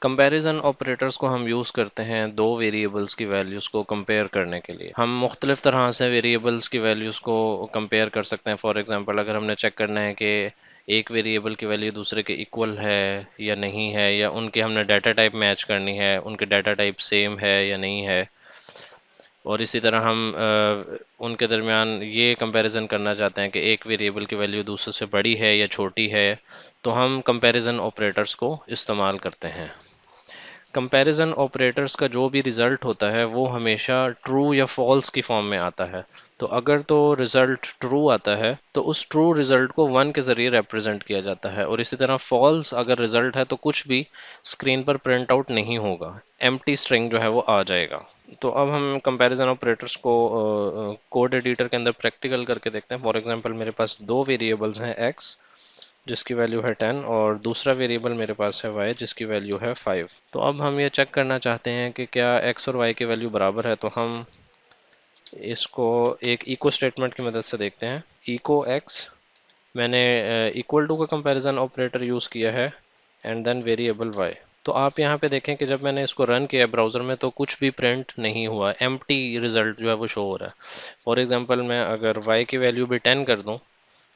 Comparison operators को हम use करते हैं दो वेरिएबल्स की वैल्यूज़ को कंपेयर करने के लिए। हम मुख्तलिफ तरह से वेरिएबल्स की वैल्यूज़ को कंपेयर कर सकते हैं। फॉर एग्जांपल अगर हमने चेक करना है कि एक वेरिएबल की वैल्यू दूसरे के इक्वल है या नहीं है, या उनके हमने डाटा टाइप मैच करनी है, उनके डाटा टाइप सेम है या नहीं है, और इसी तरह हम उनके दरमियान ये कंपैरिजन करना चाहते हैं कि एक वेरिएबल की वैल्यू दूसरे से बड़ी है या छोटी है, तो हम कंपैरिजन ऑपरेटर्स को इस्तेमाल करते हैं। कंपैरिजन ऑपरेटर्स का जो भी रिजल्ट होता है वो हमेशा ट्रू या फॉल्स की फॉर्म में आता है। तो अगर तो रिजल्ट ट्रू आता है तो उस ट्रू रिजल्ट को वन के ज़रिए रिप्रेजेंट किया जाता है, और इसी तरह फॉल्स अगर रिजल्ट है तो कुछ भी स्क्रीन पर प्रिंट आउट नहीं होगा, एम्प्टी स्ट्रिंग जो है वो आ जाएगा। तो अब हम कंपैरिजन ऑपरेटर्स को कोड एडिटर के अंदर प्रैक्टिकल करके देखते हैं। फॉर एग्जांपल मेरे पास दो वेरिएबल्स हैं, x जिसकी वैल्यू है 10 और दूसरा वेरिएबल मेरे पास है y जिसकी वैल्यू है 5। तो अब हम ये चेक करना चाहते हैं कि क्या x और y की वैल्यू बराबर है, तो हम इसको एक इको स्टेटमेंट की मदद से देखते हैं। इको x, मैंने इक्वल टू का कंपैरिजन ऑपरेटर यूज़ किया है एंड देन वेरिएबल y। तो आप यहाँ पे देखें कि जब मैंने इसको रन किया ब्राउज़र में तो कुछ भी प्रिंट नहीं हुआ, एम्प्टी रिजल्ट जो है वो शो हो रहा है। फॉर एग्जांपल मैं अगर y की वैल्यू भी 10 कर दूं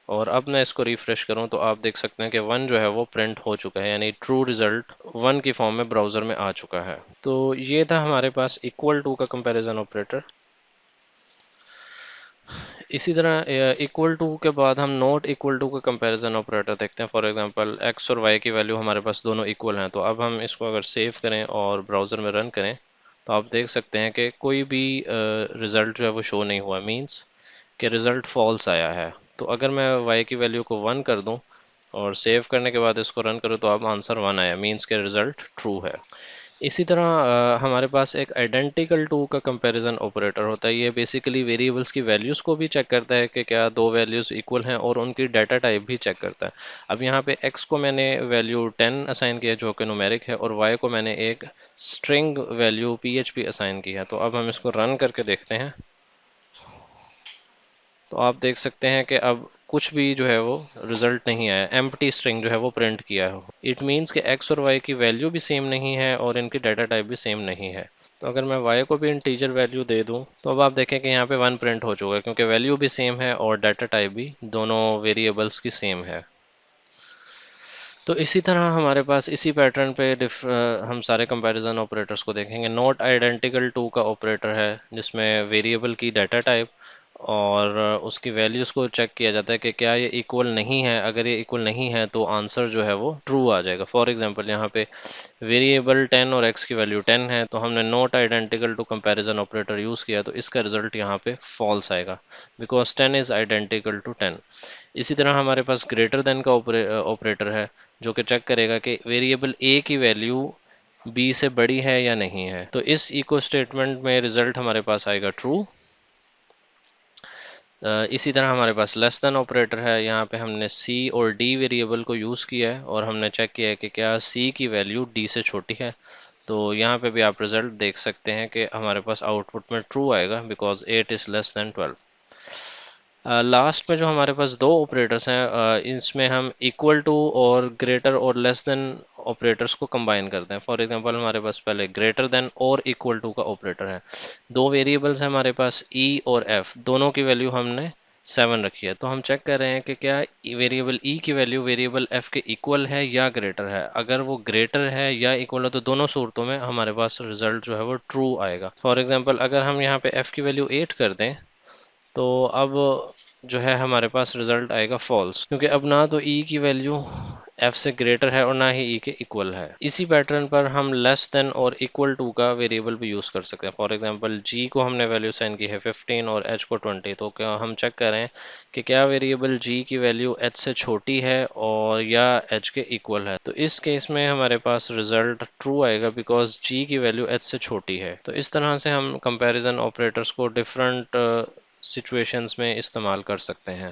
और अब मैं इसको रिफ्रेश करूं तो आप देख सकते हैं कि 1 जो है वो प्रिंट हो चुका है, यानी ट्रू रिजल्ट 1 की फॉर्म में ब्राउज़र में आ चुका है। तो ये था हमारे पास इक्वल टू का कंपैरिजन ऑपरेटर। इसी तरह इक्वल टू के बाद हम नॉट इक्वल टू का कंपैरिजन ऑपरेटर देखते हैं। फॉर एग्जांपल x और y की वैल्यू हमारे पास दोनों इक्वल हैं। तो अब हम इसको अगर सेव करें और ब्राउज़र में रन करें तो आप देख सकते हैं कि कोई भी रिज़ल्ट जो है वो शो नहीं हुआ, मींस कि रिज़ल्ट फॉल्स आया है। तो अगर मैं y की वैल्यू को 1 कर दूं और सेव करने के बाद इसको रन करूं तो अब आंसर 1 आया, मींस के रिज़ल्ट ट्रू है। इसी तरह हमारे पास एक आइडेंटिकल टू का कंपैरिजन ऑपरेटर होता है। ये बेसिकली वेरिएबल्स की वैल्यूज़ को भी चेक करता है कि क्या दो वैल्यूज़ इक्वल हैं, और उनकी डाटा टाइप भी चेक करता है। अब यहाँ पे x को मैंने वैल्यू 10 असाइन किया जो कि न्यूमेरिक है, और y को मैंने एक स्ट्रिंग वैल्यू php असाइन की है। तो अब हम इसको रन करके देखते हैं तो आप देख सकते हैं कि अब कुछ भी जो है वो रिजल्ट नहीं आया, एम्प्टी स्ट्रिंग जो है वो प्रिंट किया है। इट मीन्स कि x और y की वैल्यू भी सेम नहीं है और इनकी डाटा टाइप भी सेम नहीं है। तो अगर मैं y को भी इंटीजर वैल्यू दे दूं तो अब आप देखें कि यहाँ पे 1 प्रिंट हो चुका है, क्योंकि वैल्यू भी सेम है और डाटा टाइप भी दोनों वेरिएबल्स की सेम है। तो इसी तरह हमारे पास इसी पैटर्न पे हम सारे कंपैरिजन ऑपरेटर्स को देखेंगे। नॉट आइडेंटिकल टू का ऑपरेटर है जिसमें वेरिएबल की डाटा टाइप और उसकी वैल्यूज़ को चेक किया जाता है कि क्या ये इक्वल नहीं है। अगर ये इक्वल नहीं है तो आंसर जो है वो ट्रू आ जाएगा। फॉर एग्जांपल यहाँ पे वेरिएबल 10 और x की वैल्यू 10 है, तो हमने not identical to comparison operator use किया, तो इसका रिजल्ट यहाँ पे फॉल्स आएगा बिकॉज 10 इज़ आइडेंटिकल टू 10। इसी तरह हमारे पास ग्रेटर देन का ऑपरेटर है जो कि चेक करेगा कि वेरिएबल a की वैल्यू b से बड़ी है या नहीं है। तो इस इको स्टेटमेंट में रिजल्ट हमारे पास आएगा ट्रू। इसी तरह हमारे पास लेस देन ऑपरेटर है। यहाँ पे हमने c और d वेरिएबल को यूज़ किया है और हमने चेक किया है कि क्या c की वैल्यू d से छोटी है। तो यहाँ पे भी आप रिजल्ट देख सकते हैं कि हमारे पास आउटपुट में ट्रू आएगा because 8 is less than 12। Last में जो हमारे पास दो ऑपरेटर्स हैं, इसमें हम इक्वल टू और ग्रेटर और लेस देन ऑपरेटर्स को कंबाइन करते हैं। फॉर एग्जांपल हमारे पास पहले ग्रेटर देन और इक्वल टू का ऑपरेटर है। दो वेरिएबल्स हैं हमारे पास e और f, दोनों की वैल्यू हमने 7 रखी है। तो हम चेक कर रहे हैं कि क्या वेरिएबल e की वैल्यू वेरिएबल f के इक्वल है या ग्रेटर है। अगर वो ग्रेटर है या इक्वल है तो दोनों सूरतों में हमारे पास रिजल्ट जो है वो ट्रू आएगा। फॉर एग्जांपल अगर हम यहाँ पे f की वैल्यू 8 कर दें तो अब जो है हमारे पास रिजल्ट आएगा फॉल्स, क्योंकि अब ना तो e की वैल्यू f से ग्रेटर है और ना ही e के इक्वल है। इसी पैटर्न पर हम लेस देन और इक्वल टू का वेरिएबल भी यूज़ कर सकते हैं। फॉर एग्जांपल g को हमने वैल्यू साइन की है 15 और h को 20। तो क्या हम चेक करें कि क्या वेरिएबल g की वैल्यू h से छोटी है और या h के इक्वल है। तो इस केस में हमारे पास रिजल्ट ट्रू आएगा बिकॉज g की वैल्यू h से छोटी है। तो इस तरह से हम कंपैरिजन ऑपरेटर्स को डिफरेंट सिचुएशंस में इस्तेमाल कर सकते हैं।